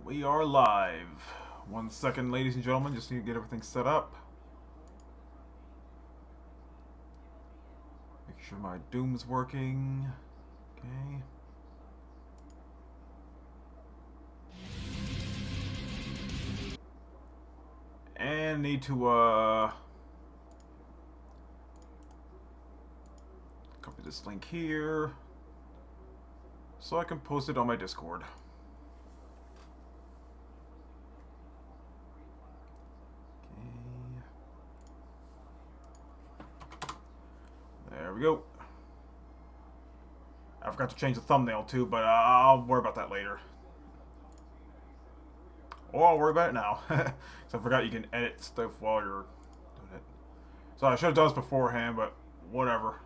We are live. 1 second, ladies and gentlemen. Just need to get everything set up. Make sure my Doom's working. Okay. And need to copy this link here so I can post it on my Discord. There we go. I forgot to change the thumbnail too, but I'll worry about that later. Or I'll worry about it now. So I forgot you can edit stuff while you're doing it. So I should have done this beforehand, but whatever.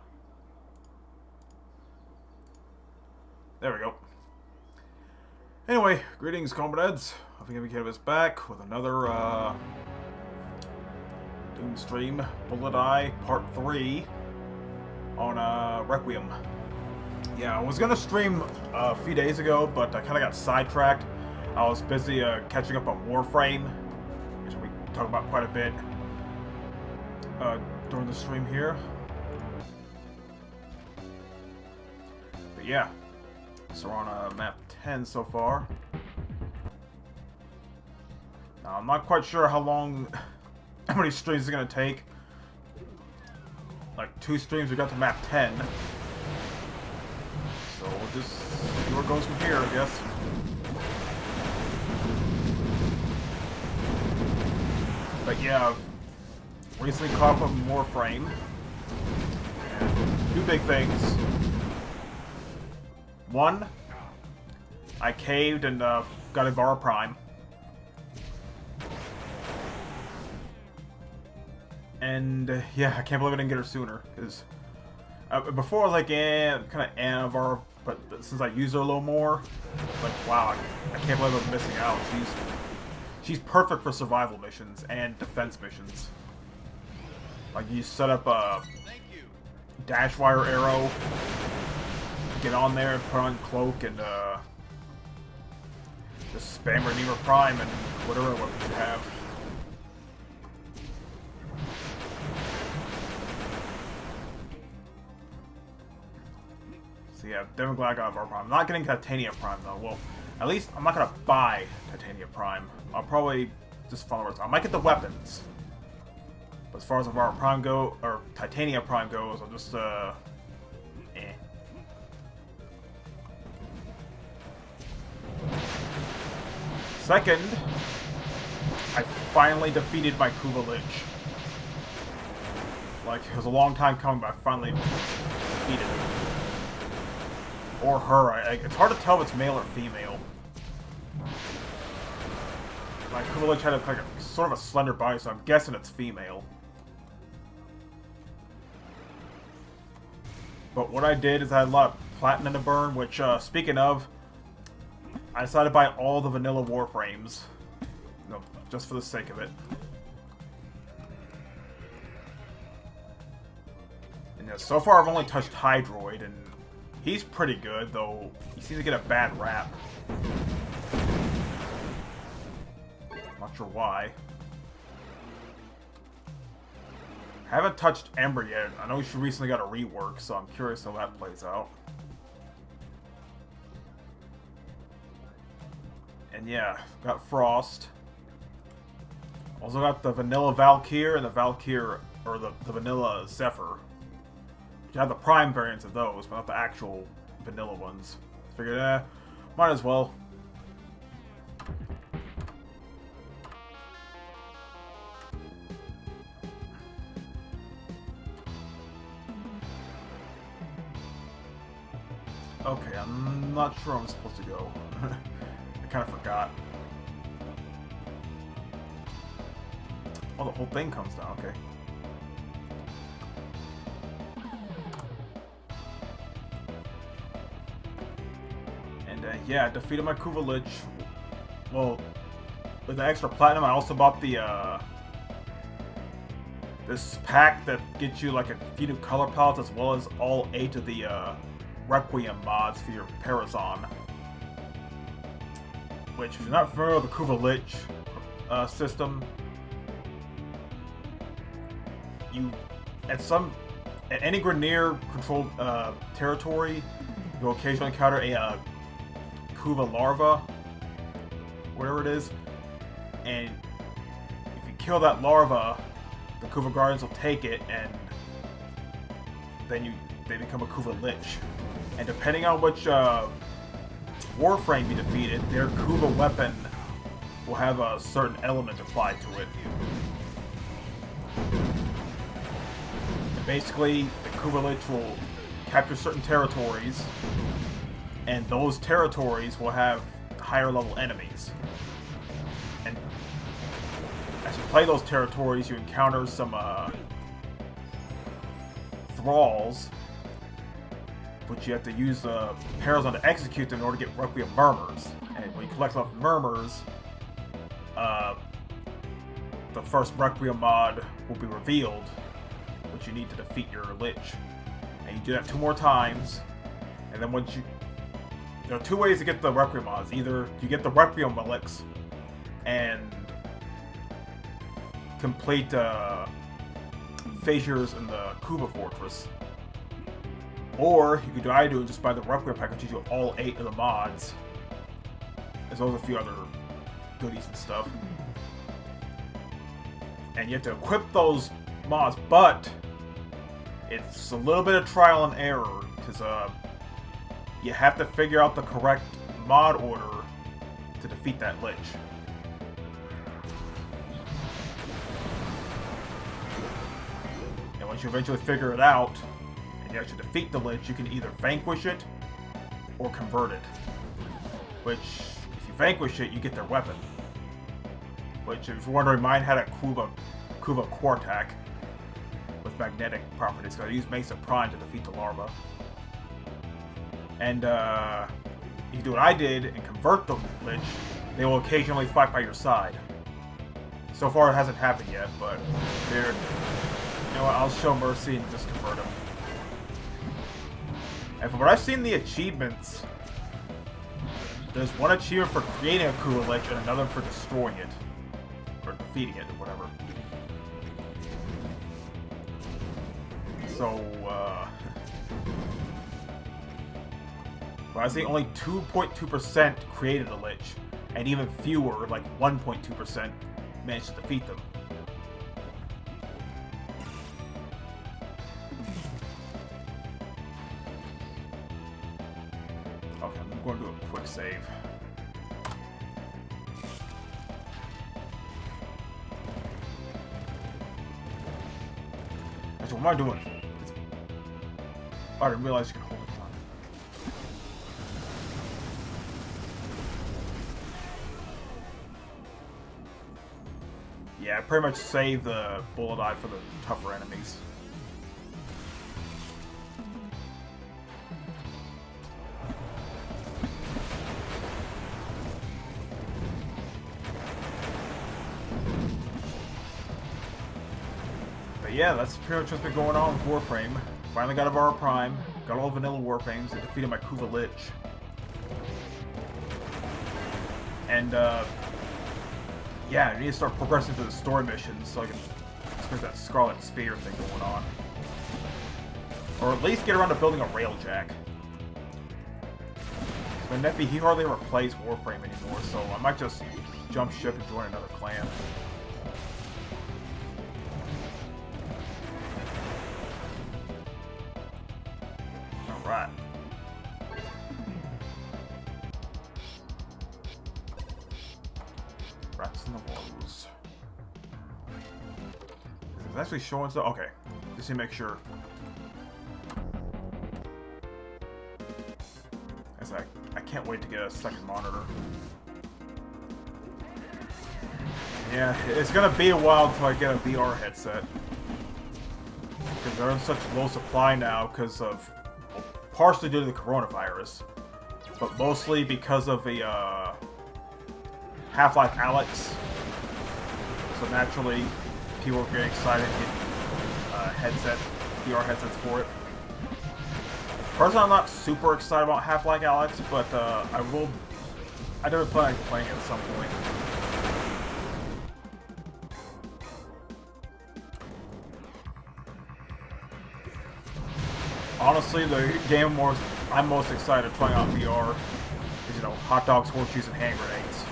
There we go. Anyway, greetings, comrades. I think Kid is back with another Doom stream, Bullet Eye Part 3 on Requiem. Yeah, I was gonna stream a few days ago, but I kind of got sidetracked. I was busy catching up on Warframe, which we talk about quite a bit during the stream here. But yeah, so we're on map 10 so far. Now, I'm not quite sure how many streams it's gonna take. Like 2 streams, we got to map 10. So we'll just see where it goes from here, I guess. But yeah, I've recently caught up on Warframe. And 2 big things. One, I caved and got a Var Prime. And yeah, I can't believe I didn't get her sooner. Cause before I was like, kind of Var, but since I use her a little more, like wow, I can't believe I'm missing out. She's perfect for survival missions and defense missions. Like you set up a dash wire arrow, get on there, put on cloak, and just spam Redeemer Prime and whatever weapons you have. So yeah, definitely glad I got Var Prime. I'm not getting Titania Prime though. Well, at least I'm not gonna buy Titania Prime. I'll probably just follow it. I might get the weapons. But as far as the Var Prime go, or Titania Prime goes, I'll just Second, I finally defeated my Kuva Lich. Like, it was a long time coming, but I finally defeated him. Or her. It's hard to tell if it's male or female. My Kuva Lich had like a sort of a slender body, so I'm guessing it's female. But what I did is I had a lot of platinum to burn, which, speaking of, I decided to buy all the vanilla Warframes. You know, just for the sake of it. And yeah, so far I've only touched Hydroid, and he's pretty good, though he seems to get a bad rap. Not sure why. I haven't touched Ember yet. I know she recently got a rework, so I'm curious how that plays out. And yeah, got Frost. Also got the vanilla Valkyr and the Valkyr, or the vanilla Zephyr. You have the prime variants of those, but not the actual vanilla ones. Figured, might as well. Okay, I'm not sure I'm supposed to go. I kind of forgot. Oh, the whole thing comes down, okay. And yeah, defeated my Kuva Lich. Well, with the extra platinum, I also bought the this pack that gets you like a few new color palettes as well as all 8 of the Requiem mods for your Parazon. which, if you're not familiar with the Kuva Lich system, you at any Grineer controlled territory, you'll occasionally encounter a Kuva larva, whatever it is, and if you kill that larva, the Kuva Guardians will take it, and then they become a Kuva Lich. And depending on which Warframe you defeated, their Kuva weapon will have a certain element applied to it. And basically, the Kuva Lich will capture certain territories, and those territories will have higher level enemies. And as you play those territories, you encounter some thralls, which you have to use the Parazon to execute them in order to get Requiem Murmurs. And when you collect enough Murmurs, the first Requiem mod will be revealed, which you need to defeat your Lich. And you do that 2 more times, and then once you... There are 2 ways to get the Requiem mods. Either you get the Requiem relics and complete fissures in the Kuva Fortress, or you could do I do and just buy the Requiem pack, which gives you all 8 of the mods, as well as a few other goodies and stuff. And you have to equip those mods, but it's a little bit of trial and error, because you have to figure out the correct mod order to defeat that Lich. And once you eventually figure it out, and you actually defeat the Lich, you can either vanquish it or convert it. Which, if you vanquish it, you get their weapon. Which, if you're wondering, mine had a Kuva Quartak with magnetic properties, because I used Mesa Prime to defeat the larva. And you do what I did and convert the Lich, they will occasionally fight by your side. So far it hasn't happened yet, but you know what, I'll show mercy and just convert him. And from what I've seen the achievements, there's one achievement for creating a Kuva Lich and another for destroying it. Or defeating it, or whatever. So, well, I see only 2.2% created a Lich, and even fewer, like 1.2%, managed to defeat them. Okay, I'm going to do a quick save. Actually, what am I doing? Oh, I didn't realize you can hold it on. Yeah, I pretty much save the bullet eye for the tougher enemies. But yeah, that's pretty much what's been going on with Warframe. Finally got Avara Prime, got all the vanilla Warframes, and defeated my Kuva Lich. And, yeah, I need to start progressing through the story missions so I can experience that Scarlet Spear thing going on. Or at least get around to building a railjack. My nephew, he hardly ever plays Warframe anymore, so I might just jump ship and join another clan. Alright. Rats in the walls. It's actually showing stuff. Okay. Just to make sure. I can't wait to get a second monitor. Yeah, it's gonna be a while until I get a VR headset. Because they're in such low supply now because of, well, partially due to the coronavirus, but mostly because of the Half-Life Alyx. So naturally, people are getting excited to get VR headsets for it. Personally, I'm not super excited about Half-Life Alyx, but I will I never plan on playing it at some point. Honestly, the game I'm most excited trying out VR is, you know, hot dogs, horseshoes, and hand grenades.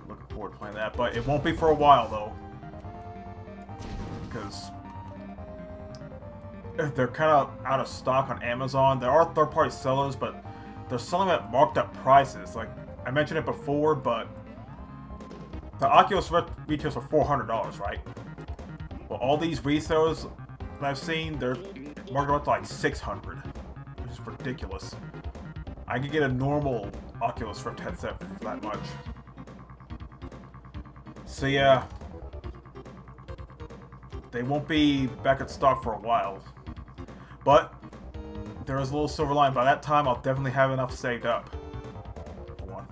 Looking forward to playing that, but it won't be for a while though, because they're kind of out of stock on Amazon. There are third-party sellers, but they're selling at marked up prices. Like I mentioned it before, but the Oculus Rift retails for $400, right? Well, all these resellers that I've seen, they're marked up to like $600, which is ridiculous. I could get a normal Oculus Rift headset for that much. So yeah, they won't be back in stock for a while. But there is a little silver line. By that time, I'll definitely have enough saved up. For one.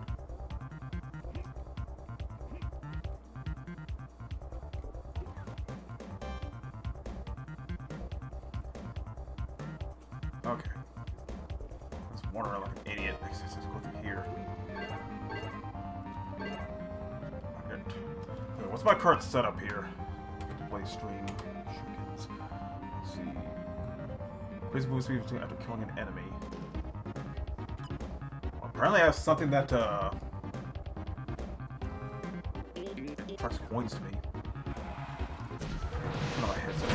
Okay. I was wandering like an idiot. Let's just go through here. Okay. What's my current setup here? Play stream. Let's see. Increase movement speed between after killing an enemy. Well, apparently I have something that attracts coins to me. Turn on my headset.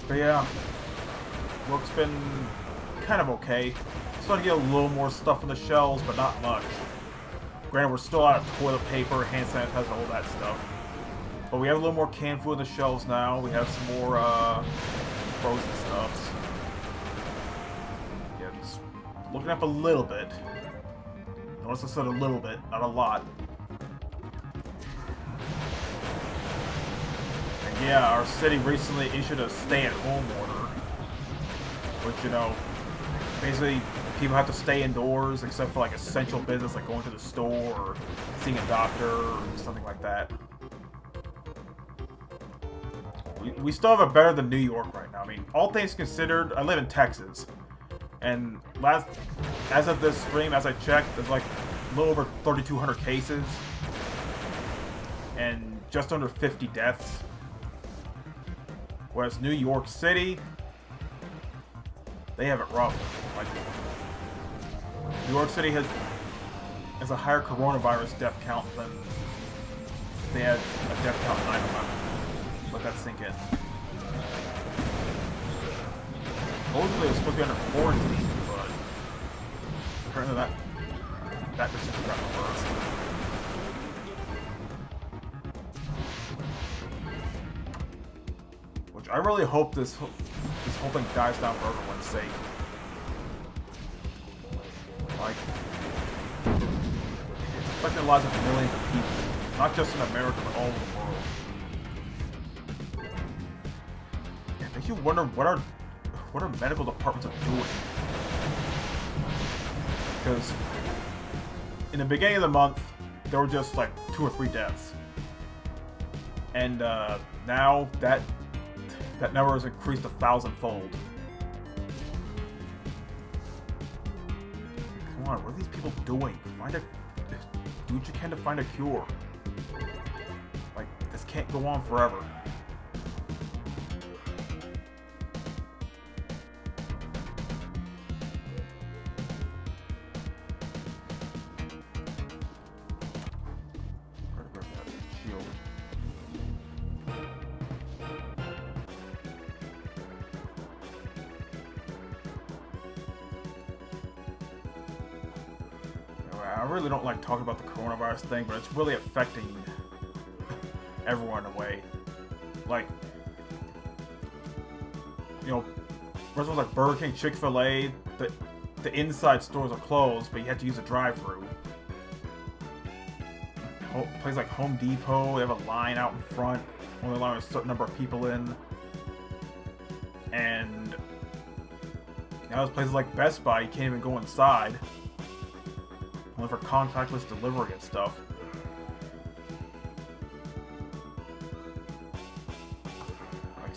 But yeah, work's been kind of okay. Starting to get a little more stuff on the shelves, but not much. Granted, we're still out of toilet paper, hand sanitizer, all that stuff. But we have a little more canned food on the shelves now. We have some more frozen stuffs. Yeah, just looking up a little bit. Notice I said a little bit, not a lot. And yeah, our city recently issued a stay-at-home order. Which, you know, basically people have to stay indoors except for like essential business like going to the store or seeing a doctor or something like that. We still have it better than New York right now. I mean, all things considered, I live in Texas. And as of this stream, as I checked, there's like a little over 3,200 cases. And just under 50 deaths. Whereas New York City, they have it rough. Like, New York City has a higher coronavirus death count than they had a death count 9/11. Let that sink in. Supposedly it was supposed to be under quarantine, but apparently that decision got reversed. Which I really hope this whole thing dies down for everyone's sake. Like, it's affecting the lives of millions of people, not just in America, but all over the world. It makes you wonder what our medical departments are doing. Because in the beginning of the month, there were just like 2 or 3 deaths, and now that number has increased 1,000-fold. Come on, what are these people doing? Do what you can to find a cure. Like, this can't go on forever. I really don't like talking about the coronavirus thing, but it's really affecting everyone in a way. Like, you know, restaurants like Burger King, Chick-fil-A, the inside stores are closed, but you have to use a drive-thru. Places like Home Depot, they have a line out in front, only allowing a certain number of people in. And now there's places like Best Buy, you can't even go inside. Only for contactless delivery and stuff.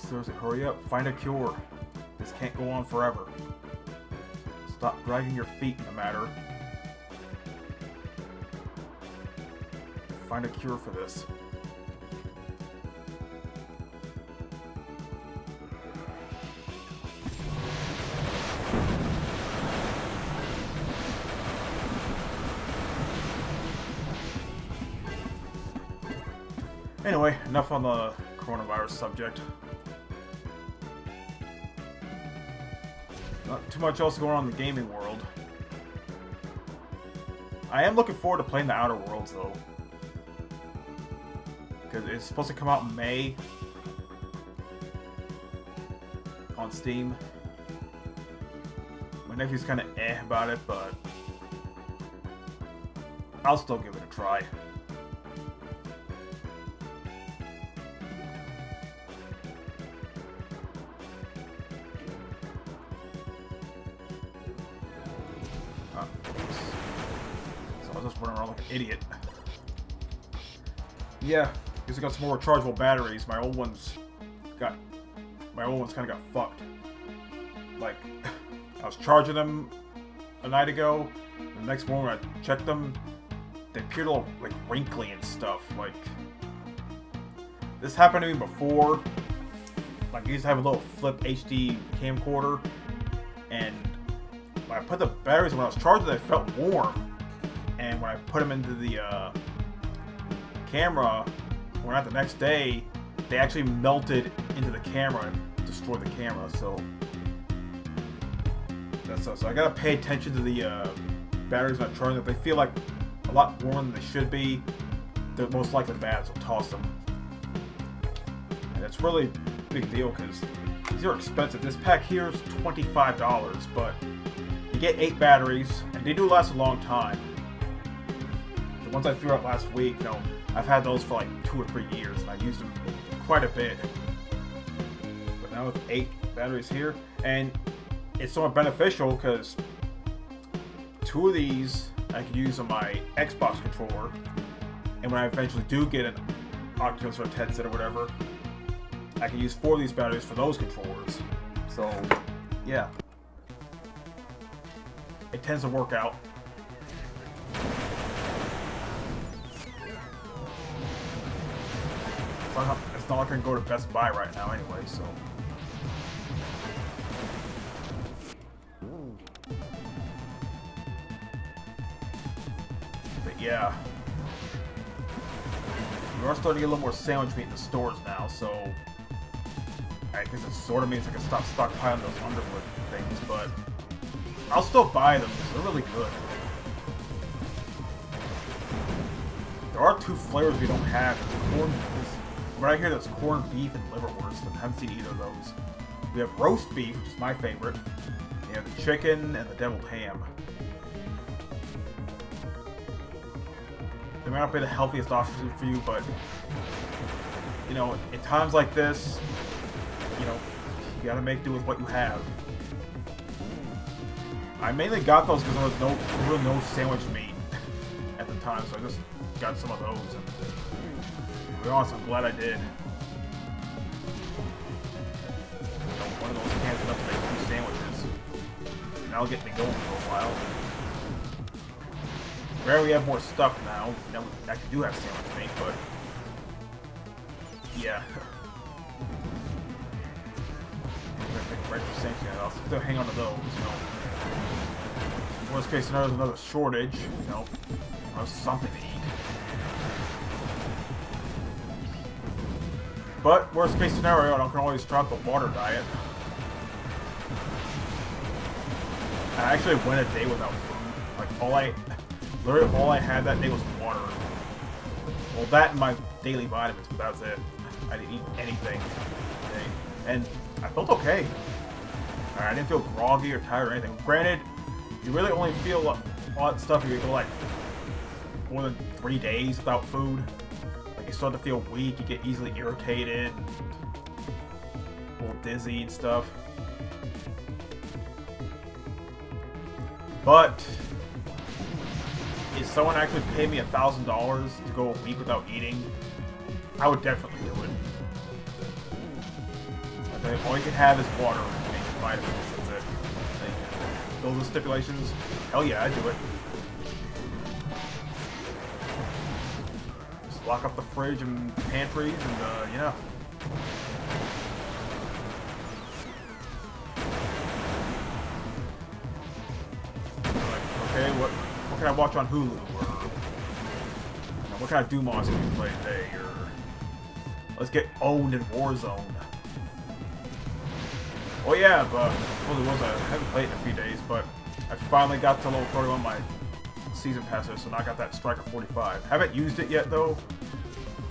Seriously, hurry up. Find a cure. This can't go on forever. Stop dragging your feet in the matter. Find a cure for this. Anyway, enough on the coronavirus subject. Not too much else going on in the gaming world. I am looking forward to playing the Outer Worlds, though. Because it's supposed to come out in May on Steam. My nephew's kind of about it, but I'll still give it a try. So I'll just run around like an idiot. Yeah, because I got some more rechargeable batteries. My old ones kind of got fucked. Like, I was charging them a night ago. And the next morning when I checked them, they appeared all like wrinkly and stuff. Like, this happened to me before. Like, I used to have a little flip HD camcorder, and when I put the batteries, when I was charging, they felt warm. And when I put them into the camera, when out the next day, they actually melted into the camera and destroyed the camera. So that's so I gotta pay attention to the batteries when I'm charging. If they feel like a lot warmer than they should be, they're most likely bad. So toss them. And it's really a big deal because these are expensive. This pack here is $25, but you get 8 batteries, and they do last a long time. The ones I threw out last week, you know, I've had those for like 2 or 3 years, and I used them quite a bit. But now with 8 batteries here, and it's somewhat beneficial because 2 of these I can use on my Xbox controller, and when I eventually do get an Oculus or a headset or whatever, I can use 4 of these batteries for those controllers. So, yeah. It tends to work out. It's not like I can go to Best Buy right now anyway, so. But yeah. We are starting to get a little more sandwich meat in the stores now, so I guess it sort of means I can stop stockpiling those Underwood things, but I'll still buy them because they're really good. There are 2 flavors we don't have. Right here, there's corned beef and liverwurst, and I haven't seen either of those. We have roast beef, which is my favorite. We have the chicken and the deviled ham. They might not be the healthiest option for you, but you know, in times like this, you know, you gotta make do with what you have. I mainly got those because there was no sandwich meat at the time, so I just got some of those. And to be honest, I'm glad I did. You know, one of those cans enough to make 2 sandwiches. And that'll get me going for a while. Rarely have more stuff now. Now we actually do have sandwich meat, but yeah. Right for sanctuary, I'll still hang on to those, you know. Worst case scenario is another shortage, you know. Or something to eat. But worst case scenario, I can always drop the water diet. I actually went a day without food. Like literally all I had that day was water. Well, that and my daily vitamins, but that's it. I didn't eat anything today, and I felt okay. I didn't feel groggy or tired or anything. Granted, you really only feel all that stuff if you go like more than 3 days without food. Like you start to feel weak, you get easily irritated, a little dizzy and stuff. But if someone actually paid me $1,000 to go a week without eating, I would definitely do it. All you can have is water and vitamins. That's it. Those are the stipulations. Hell yeah, I do it. Just lock up the fridge and pantries and, yeah. Like, okay, what can I watch on Hulu? Or what kind of Doom monster can we play today? Or let's get owned in Warzone. Oh yeah, but I haven't played it in a few days, but I finally got to level 31 on my season passes, so now I got that Striker 45. Haven't used it yet though.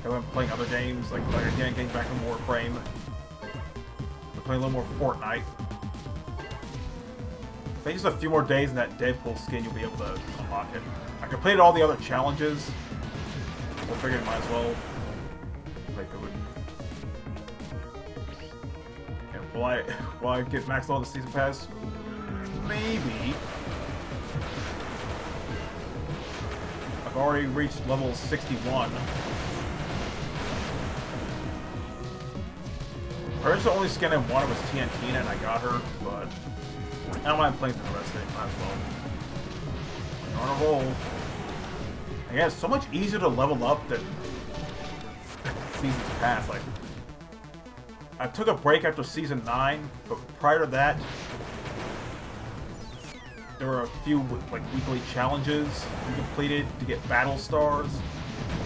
I've been playing other games, like again, getting back in Warframe. Been playing a little more Fortnite. I think just a few more days in that Deadpool skin, you'll be able to unlock it. I completed all the other challenges, so I figured I might as well play through it. And will I get maxed out on the season pass? Maybe. I've already reached level 61. First, the only skin I wanted was TNT, and I got her, but I don't mind playing through the rest of it. Might as well. You're on a roll. And yeah, it's so much easier to level up than seasons past. Like, I took a break after season 9, but prior to that, there were a few like weekly challenges you completed to get battle stars,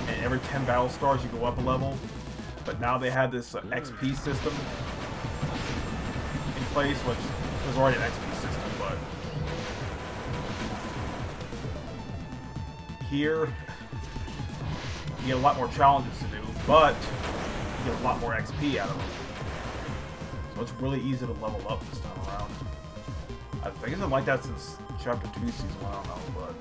and every 10 battle stars you go up a level. But now they had this XP system in place, which was already an XP system, but here you get a lot more challenges to do, but you get a lot more XP out of them. So it's really easy to level up this time around. I think it's been like that since Chapter 2 Season 1, I don't know, but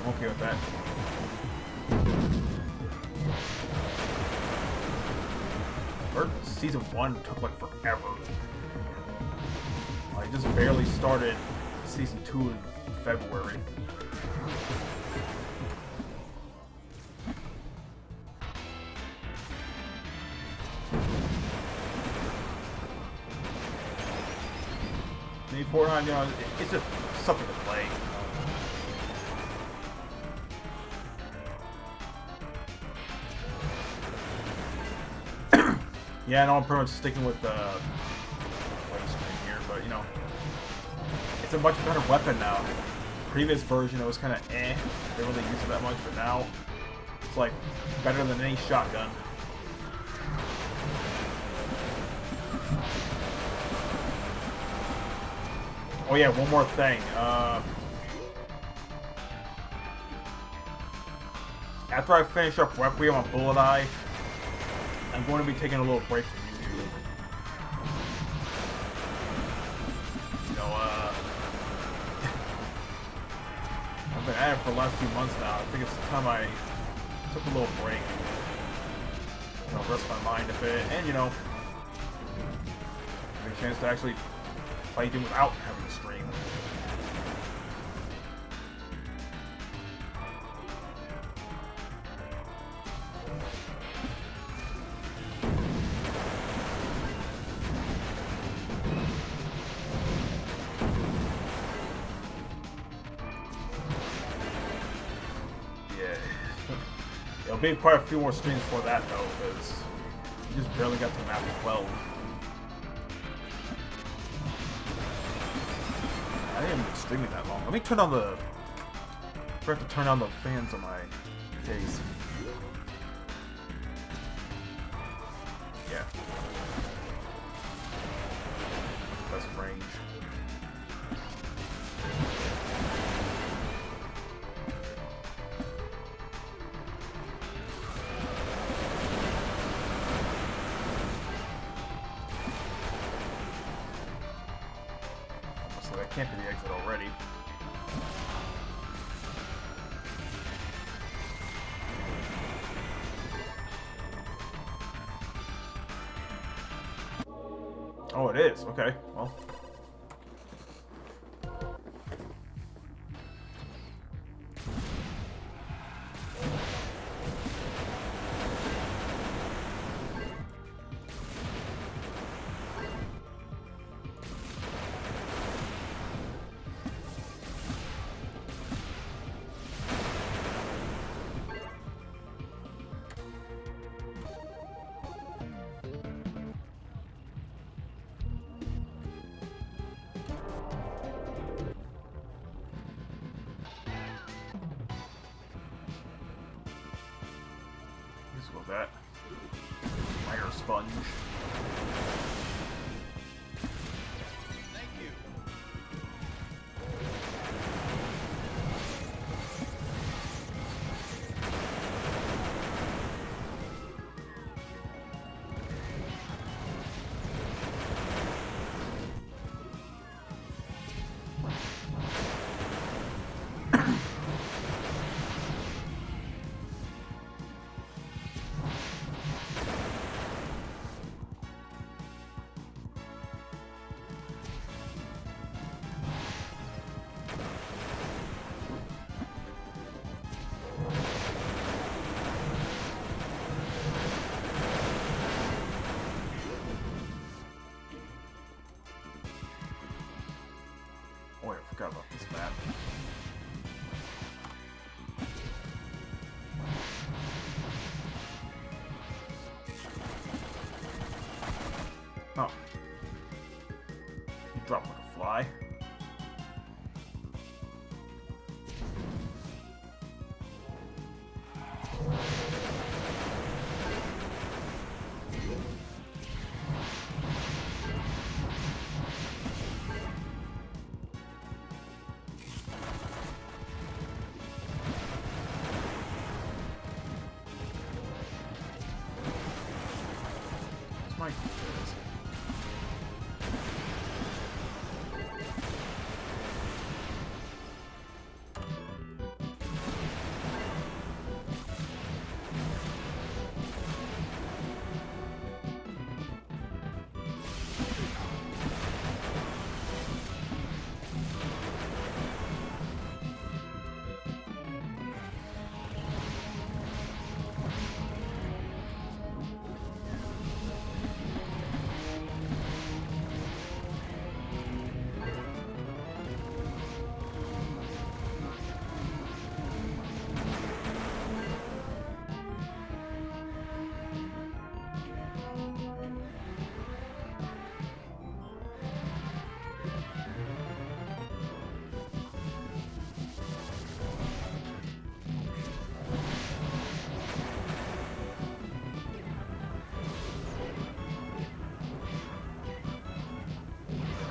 I'm okay with that. Season 1 took like forever. I just barely started Season 2 in February. Maybe Fortnite, you know, it's just something to play. Yeah, I know I'm pretty much sticking with the play screen here, but you know, it's a much better weapon now. The previous version, it was kind of eh. They didn't really use it that much, but now it's like better than any shotgun. Oh yeah, one more thing. After I finish up Requiem on Bullet Eye, I'm going to be taking a little break from YouTube. You know, I've been at it for the last few months now. I think it's time I took a little break. You know, rest my mind a bit, and you know, give me a chance to actually play Doom without having to stream. There'll be quite a few more streams for that though, because you just barely got to map 12. I didn't even been streaming that long. Let me turn on the... I forgot to turn on the fans on my case. Yeah. Best range. That can't be the exit already. Oh, it is. Okay, well. sponge. Oh, I forgot about this map. Oh. You drop like a fly. My goodness.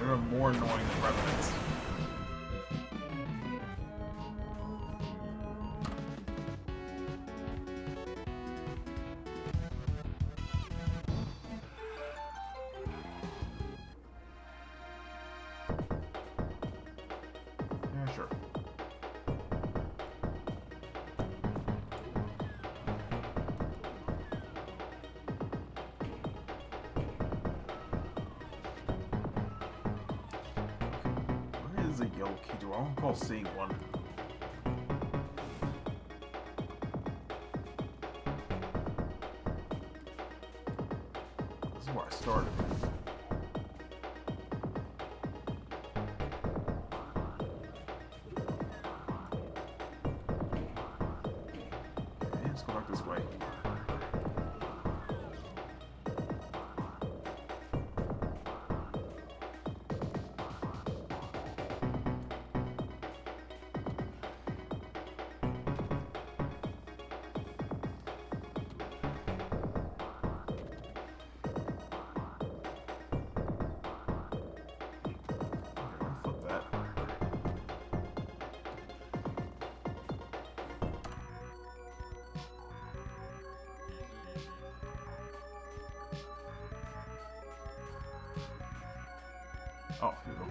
They're more annoying than revenants. Yeah, sure. Where is a yellow key door? I don't recall seeing one. This is where I started. Okay, let's go back this way. Flip that. Oh, here we go.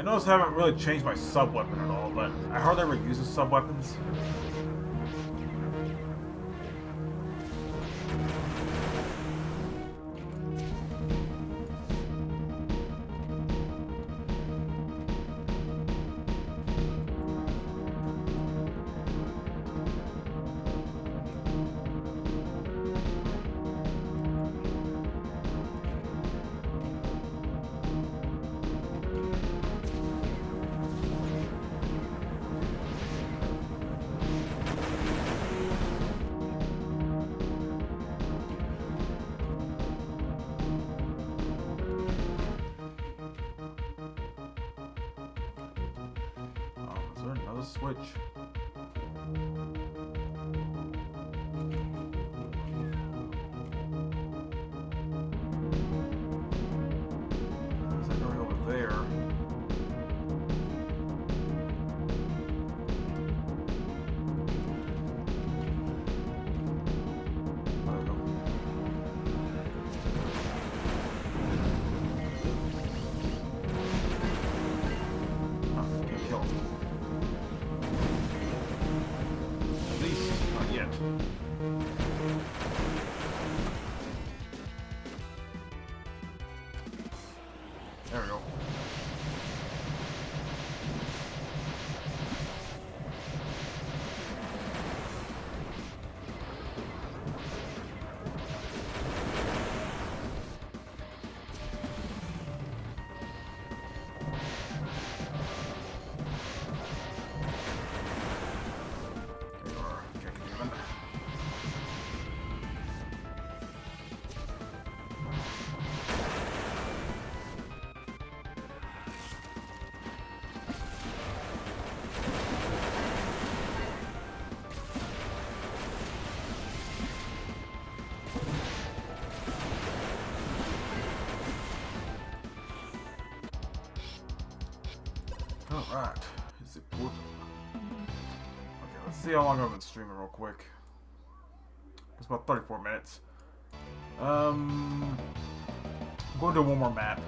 notice I haven't really changed my sub weapon at all, but I hardly ever use the sub weapons. Is there another switch? Is that going over there? There we go. Oh, can't kill him. At least, not yet. There we go. There you are. Can't get even. Alright, is it good? Okay, let's see how long I've been streaming real quick. It's about 34 minutes. I'm going to do one more map.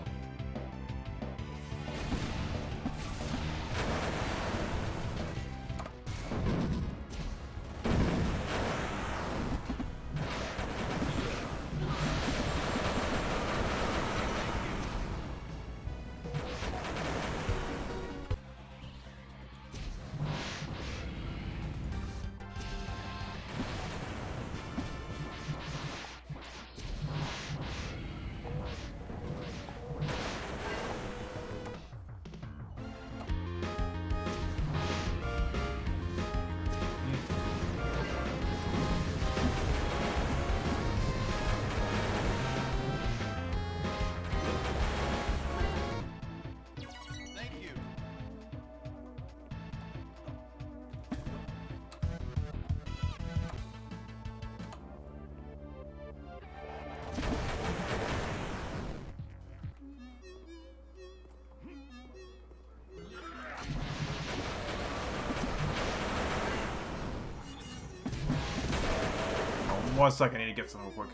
Oh, 1 second, I need to get some real quick.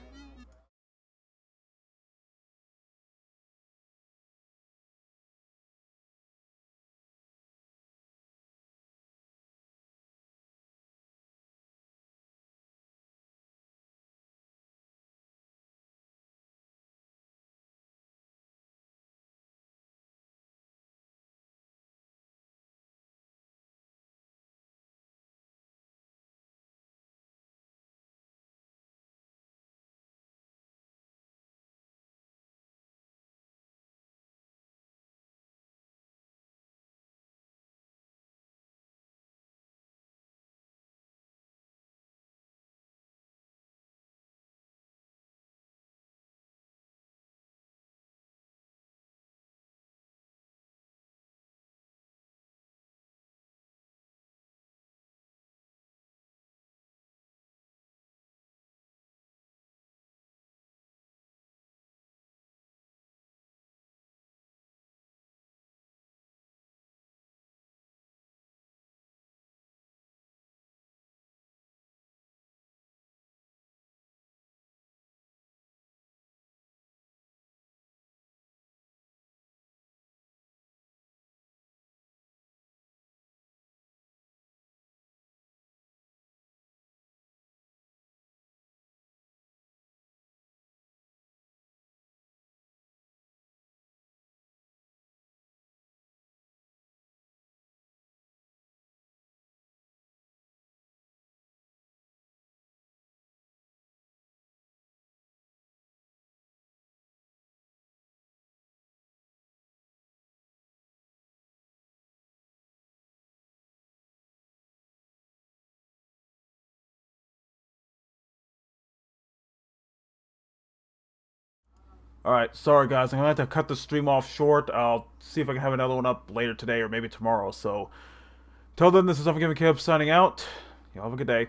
Alright, sorry guys, I'm gonna have to cut the stream off short. I'll see if I can have another one up later today or maybe tomorrow. So, till then, this is Caleb signing out. Y'all have a good day.